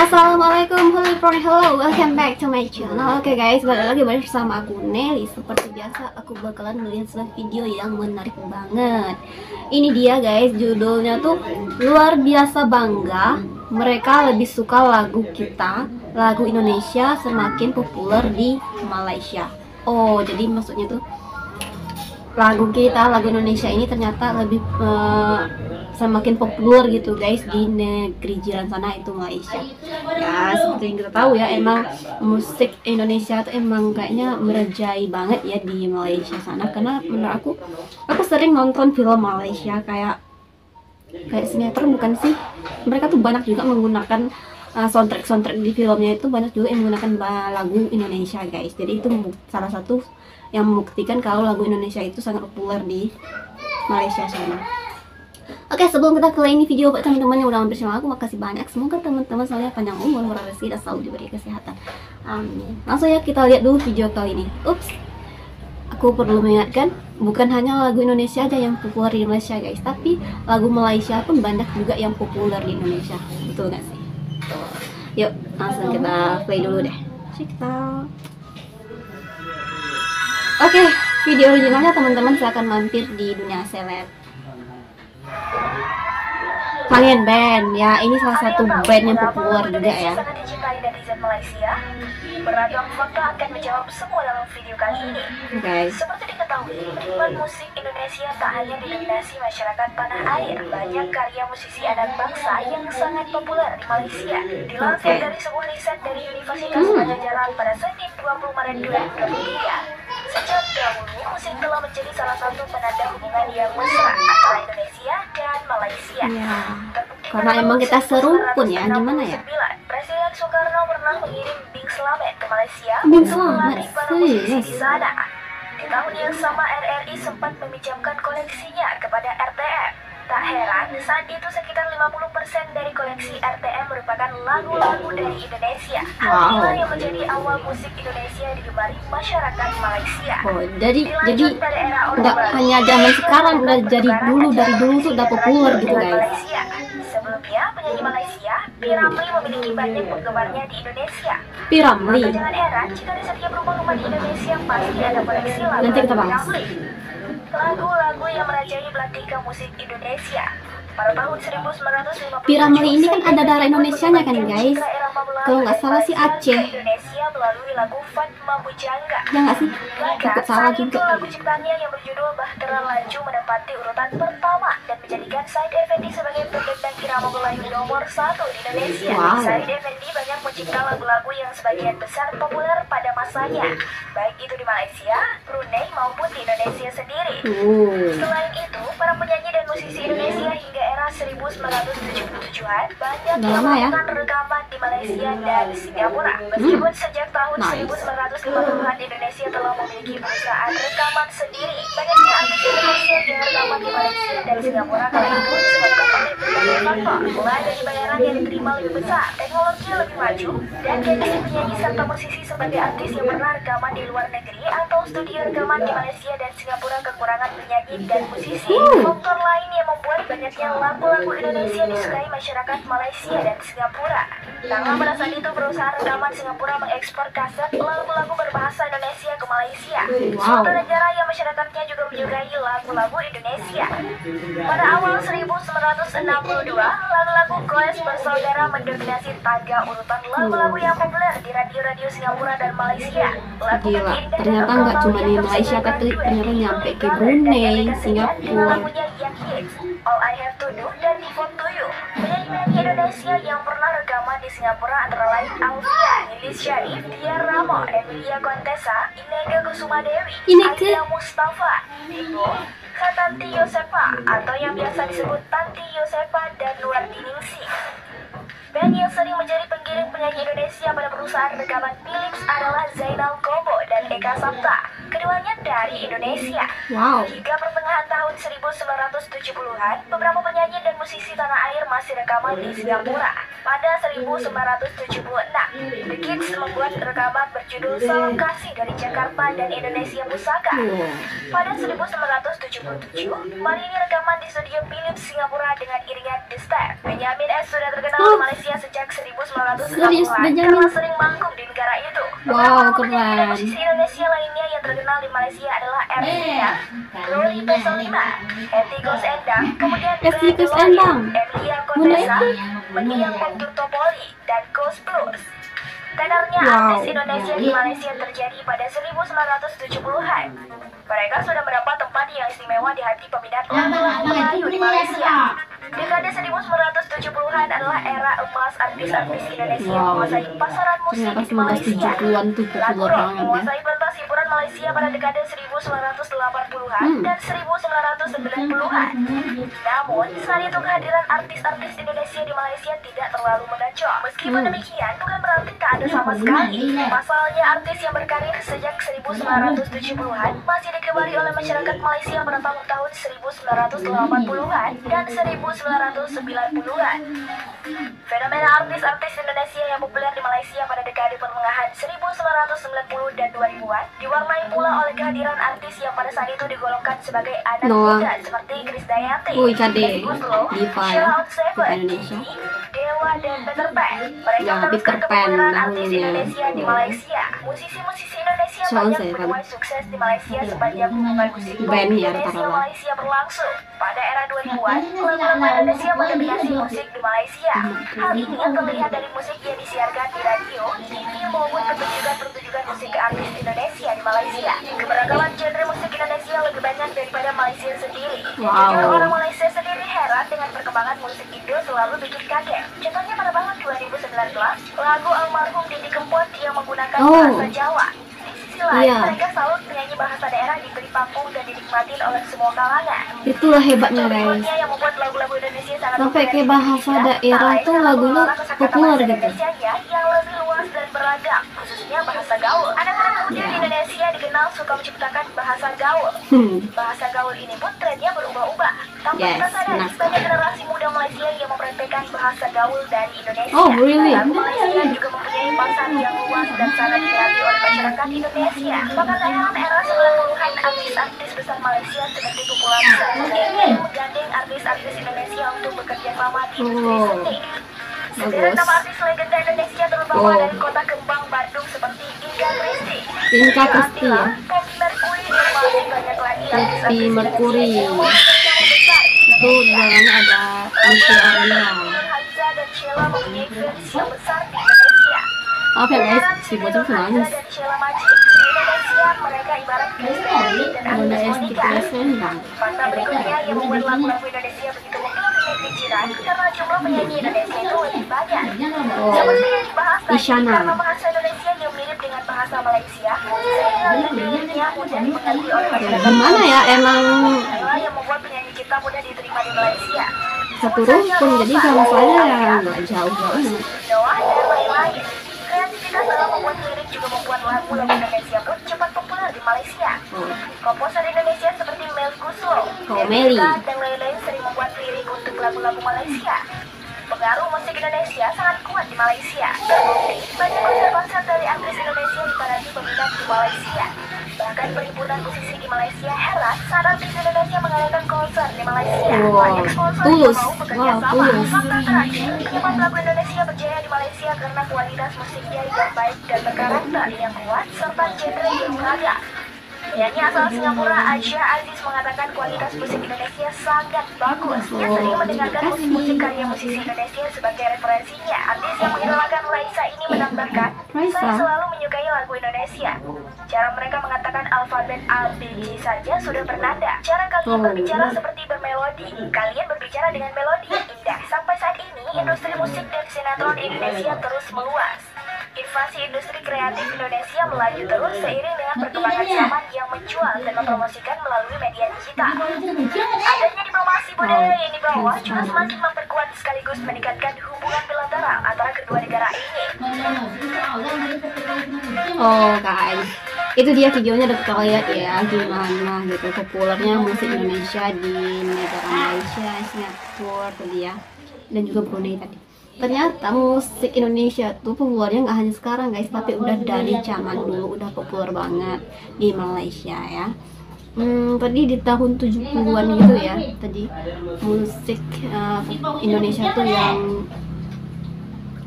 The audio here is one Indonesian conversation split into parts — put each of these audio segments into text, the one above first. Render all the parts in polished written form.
Assalamualaikum, hello, welcome back to my channel. Oke guys, balik lagi bersama aku Nelly. Seperti biasa, aku bakalan melihat sebuah video yang menarik banget. Ini dia guys, judulnya tuh luar biasa bangga. Mereka lebih suka lagu kita, lagu Indonesia semakin populer di Malaysia. Oh, jadi maksudnya tuh lagu kita, lagu Indonesia ini ternyata lebih semakin populer gitu guys di negeri jiran sana, itu Malaysia. Ya seperti yang kita tahu ya, emang musik Indonesia tuh emang kayaknya merajai banget ya di Malaysia sana. Karena menurut aku sering nonton film Malaysia kayak sinetron, bukan sih, mereka tuh banyak juga menggunakan soundtrack di filmnya, itu banyak juga yang menggunakan lagu Indonesia guys. Jadi itu salah satu yang membuktikan kalau lagu Indonesia itu sangat populer di Malaysia sana. Oke, sebelum kita mulai ini video, buat teman-teman yang udah mampir sama aku, makasih banyak. Semoga teman-teman selalu panjang umur, murah rezeki, dan selalu diberi kesehatan. Amin. Langsung ya kita lihat dulu video kali ini. Ups, aku perlu mengingatkan, bukan hanya lagu Indonesia aja yang populer di Malaysia guys, tapi lagu Malaysia pun banyak juga yang populer di Indonesia. Betul gak sih? Tuh. Yuk, langsung kita play dulu deh. Check it out. Oke, video originalnya teman-teman silahkan mampir di Dunia Seleb. Kalian band ya, ini salah satu band yang populer juga ya. Sangat dicintai netizen Malaysia. Beragam fakta akan menjawab semua dalam video kali ini. Seperti diketahui, penikmat musik Indonesia tak hanya didominasi masyarakat tanah air. Banyak karya musisi anak bangsa yang sangat populer di Malaysia. Dilansir dari sebuah riset dari Universitas Pajajaran pada Senin 20 Maret 2023. Sejak dahulu, musik telah menjadi salah satu penanda hubungan yang mesra antara Indonesia dan Malaysia. Ya, karena emang kita serumpun ya, gimana ya? Presiden Soekarno pernah mengirim Bing Slamet ke Malaysia untuk melatih para musisi di sana. Di tahun yang sama, RRI sempat meminjamkan koleksinya kepada RTM. Tak heran, saat itu sekitar 50% dari koleksi RTM merupakan lagu-lagu dari Indonesia. Hal inilah yang menjadi awal musik Indonesia digemari masyarakat Malaysia. Oh, jadi nggak hanya zaman sekarang, udah dari dulu tuh udah populer gitu guys. Sebelumnya, penyanyi Malaysia, P. Ramlee memiliki banyak penggemarnya di Indonesia. P. Ramlee. Jangan heran jika di setiap rumah-rumah di Indonesia pasti ada koleksi lagu Nanti kita bahas. Lagu-lagu yang merajai belantika musik Indonesia. Pada tahun 1950, P. Ramlee ini kan ada darah Indonesianya kan guys. Kalau nggak salah sih Aceh. Indonesia melalui lagu Fatma Bujangga. Ya nggak sih? Takut salah juga. Lagu ciptaannya yang berjudul Bahtera Laju menempati urutan pertama dan menjadikan Said Effendi sebagai pendendang irama Melayu nomor 1 di Indonesia. Wow. Said Effendi banyak mencipta lagu-lagu yang sebagian besar populer pada masanya, baik itu di Malaysia, Brunei maupun di Indonesia sendiri. Selain itu, para penyanyi dan musisi Indonesia hingga era 1977-an banyak melakukan rekaman di Malaysia dan Singapura. Meskipun sejak tahun 1950-an Indonesia telah memiliki perusahaan rekaman sendiri, banyaknya artis Indonesia yang rekaman di Malaysia dan Singapura kala itu disebabkan oleh berbagai faktor, mulai dari bayaran yang diterima lebih besar, teknologi yang lebih maju, dan gengsi penyanyi serta musisi sebagai artis yang pernah rekaman di luar negeri atau studio rekaman di Malaysia dan Singapura kekurangan penyanyi dan musisi. Faktor lain yang membuat banyaknya lagu-lagu Indonesia disukai masyarakat Malaysia dan Singapura. Tak lama pada saat itu, perusahaan rekaman Singapura mengekspor kaset lagu-lagu berbahasa Indonesia ke Malaysia. Suatu negara yang masyarakatnya juga menyukai lagu-lagu Indonesia. Pada awal 1962, lagu-lagu Goes Bersaudara mendominasi tangga urutan lagu-lagu yang populer di radio-radio Singapura dan Malaysia. Gila, ternyata nggak cuma di Malaysia, tapi ternyata nyampe ke Brunei, Singapura. All I Have to Do dan Devote to You. Penyanyi-penyanyi Indonesia yang pernah rekaman di Singapura antara lain Alfia, Lilis Syarif, Tia Ramo, Emilia Contessa, Ineke Kusuma Dewi, Aida Mustafa, Ibu, Tanti Yosefa atau yang biasa disebut Tanti Yosefa, dan Nuarti Ningsih. Band yang sering menjadi penggiring penyanyi Indonesia pada perusahaan rekaman Philips adalah Zainal Kobo dan Eka Sapta. Keduanya dari Indonesia. Hingga pertengahan tahun 1970-an, beberapa penyanyi dan musisi tanah air masih rekaman di Singapura. Pada 1976, The Kids membuat rekaman berjudul Salam Kasih dari Jakarta dan Indonesia Pusaka. Pada 1977, Marini rekaman di studio Philips Singapura dengan iringan The Step. Benyamin S sudah terkenal di Malaysia sejak 1980. Serius, 1960-an karena sering manggung di negara itu. Wow, keren. Musisi Indonesia lainnya yang terkenal di Malaysia adalah Erlina, Chloe Pesolima, Hetty Koes Endang, kemudian Hetty Koes Endang, Emilia Contessa, Mendiang Pokturtopoli, dan Koes Plus. Kadarnya artis Indonesia di Malaysia terjadi pada 1970-an. Mereka sudah mendapat tempat yang istimewa di hati peminat lagu Melayu di Malaysia. Dekade 1970-an adalah era emas artis-artis Indonesia menguasai pasaran musik di Malaysia. Lagu rock menguasai pentas hiburan Malaysia pada dekade 1980-an dan 1990-an. Namun, saat itu kehadiran artis-artis Indonesia di Malaysia tidak terlalu menonjol. Meskipun demikian, bukan berarti tak ada sama sekali. Pasalnya, artis yang berkarir sejak 1970-an masih digemari oleh masyarakat Malaysia pada tahun-tahun 1980-an dan 1990-an. Fenomena artis-artis Indonesia yang populer di Malaysia pada dekade pertengahan 1990 dan 2000-an diwarnai pula oleh kehadiran artis yang pada saat itu digolongkan sebagai anak muda seperti Krisdayanti, Hetty Koes, Sheila on 7, Dewa, dan Peter Pan. Mereka meneruskan kepopularan artis Indonesia di Malaysia. Musisi-musisi Indonesia banyak menuai sukses di Malaysia sepanjang hubungan musik Indonesia-Malaysia berlangsung. Pada era 2000-an, lagu-lagu Indonesia mendominasi musik di Malaysia. Hal ini terlihat dari musik yang disiarkan di radio, TV, maupun pertunjukan-pertunjukan musik artis Indonesia di Malaysia. Keberagaman genre musik Indonesia lebih banyak daripada Malaysia sendiri. Jujur, orang Malaysia sendiri heran dengan perkembangan musik Indo selalu bikin kaget. Contohnya pada tahun 2019, lagu almarhum Didi Kempot yang menggunakan bahasa Jawa. Mereka salut penyanyi bahasa daerah diberi panggung dan dinikmatin oleh semua kalangan. Itulah hebatnya guys. Yang membuat lagu-lagu Indonesia sangat sampai ke bahasa daerah tuh lagunya populer gitu. Yang lebih luas dan beragam, khususnya bahasa gaul. Anak-anak muda di Indonesia dikenal suka menciptakan bahasa gaul. Bahasa gaul ini pun trennya berubah-ubah. Tanpa kita sadari, banyak generasi muda Malaysia yang mempraktekkan bahasa gaul dari Indonesia. Oh, really? Lagu Malaysia juga mempunyai pasar yang luas dan sangat diminati oleh masyarakat Indonesia. Maka dalam era 90-an, artis-artis besar Malaysia seperti Kumpulan Seni menggandeng artis-artis Indonesia untuk bekerja sama di industri seni. Sederet nama artis legenda Indonesia terutama dari kota kembang Bandung seperti Inka Christy, ya. Poppy Mercury, dan banyak lagi artis-artis itu dalamnya ada Niki Ardila. Hanza dan Sheila mempunyai fans yang besar di Indonesia. Maaf ya guys, si bocah nangis. Di Indonesia mereka ibarat Krisdayanti dan Agnes Monica. Fakta berikutnya yang membuat lagu-lagu Indonesia begitu populer di negeri jiran karena jumlah penyanyi Indonesia itu lebih banyak. Seperti yang dibahas tadi, karena bahasa Indonesia yang mirip dengan bahasa Malaysia, sehingga liriknya mudah dimengerti oleh masyarakat. Gimana ya, emang inilah yang membuat penyanyi kita mudah diterima di Malaysia. satu rukun, jadi kalau saya ya nggak jauh-jauh. Noah dan lain-lain. Kreativitas dalam membuat lirik juga membuat lagu-lagu Indonesia pun cepat populer di Malaysia. Komposer Indonesia seperti Melly Guslo, Melly dan lain-lain sering membuat lirik untuk lagu-lagu Malaysia. Pengaruh musik Indonesia sangat kuat di Malaysia. Terbukti, banyak konser-konser dari artis Indonesia dipadati peminat di Malaysia. Bahkan perhimpunan musisi di Malaysia heran saat artis Indonesia mengadakan konser di Malaysia. Banyak sponsor yang mau bekerja sama. Fakta terakhir, penyebab lagu Indonesia berjaya di Malaysia karena kualitas musiknya yang baik dan berkarakter yang kuat serta genre yang beragam. Penyanyi asal Singapura Aisyah Aziz mengatakan kualitas musik Indonesia sangat bagus. Ia sering mendengarkan musik-musik karya musisi Indonesia sebagai referensinya. Artis yang mengidolakan Raisa ini menambahkan, saya selalu menyukai lagu Indonesia. Cara mereka mengatakan alfabet A, B, J saja sudah bernada. Cara kalian berbicara seperti bermelodi. Kalian berbicara dengan melodi yang indah. Sampai saat ini, industri musik dan sinetron Indonesia terus meluas. Invasi industri kreatif Indonesia melaju terus seiring dengan perkembangan zaman yang menjual dan mempromosikan melalui media digital. Adanya diplomasi budaya yang dibawa juga semakin memperkuat sekaligus meningkatkan hubungan bilateral antara kedua negara ini. Oh guys, itu dia videonya udah kita lihat ya gimana gitu populernya musik Indonesia di negara Malaysia, Singapura tadi ya, dan juga Brunei tadi. Ternyata musik Indonesia tuh populernya nggak hanya sekarang guys, tapi udah dari zaman dulu udah populer banget di Malaysia ya. Tadi di tahun 70-an gitu ya, tadi musik Indonesia tuh yang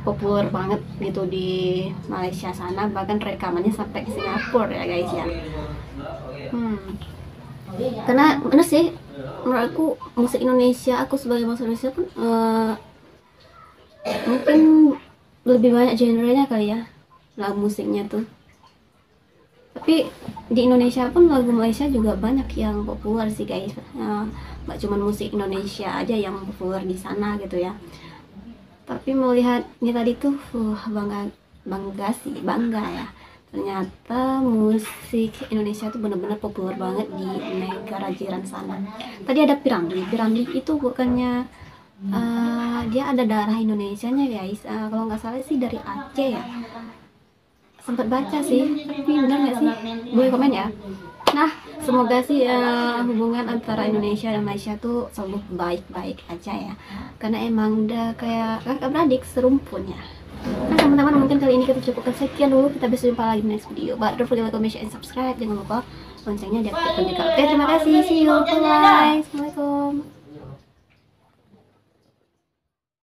populer banget gitu di Malaysia sana, bahkan rekamannya sampai ke Singapura ya guys ya. Karena bener sih menurut aku musik Indonesia, aku sebagai musik Indonesia pun mungkin lebih banyak genrenya kali ya lagu musiknya tuh. Tapi di Indonesia pun lagu Malaysia juga banyak yang populer sih guys. Nggak cuma musik Indonesia aja yang populer di sana gitu ya. Tapi melihatnya tadi tuh bangga ya. Ternyata musik Indonesia tuh benar-benar populer banget di negara jiran sana. Tadi ada Piramli itu bukannya dia ada darah Indonesianya guys. Kalau nggak salah sih dari Aceh ya. Sempat baca sih, tapi benar nggak sih? Boleh komen ya. Nah, semoga sih hubungan antara Indonesia dan Malaysia tuh selalu baik-baik aja ya. Karena emang udah kayak kakak beradik serumpun ya. Nah teman-teman, mungkin kali ini kita cukupkan sekian dulu. Kita bisa jumpa lagi di next video. But don't forget to like, share, and subscribe. Jangan lupa loncengnya diaktifkan juga. Oke, terima kasih. See you. Bye. Assalamualaikum.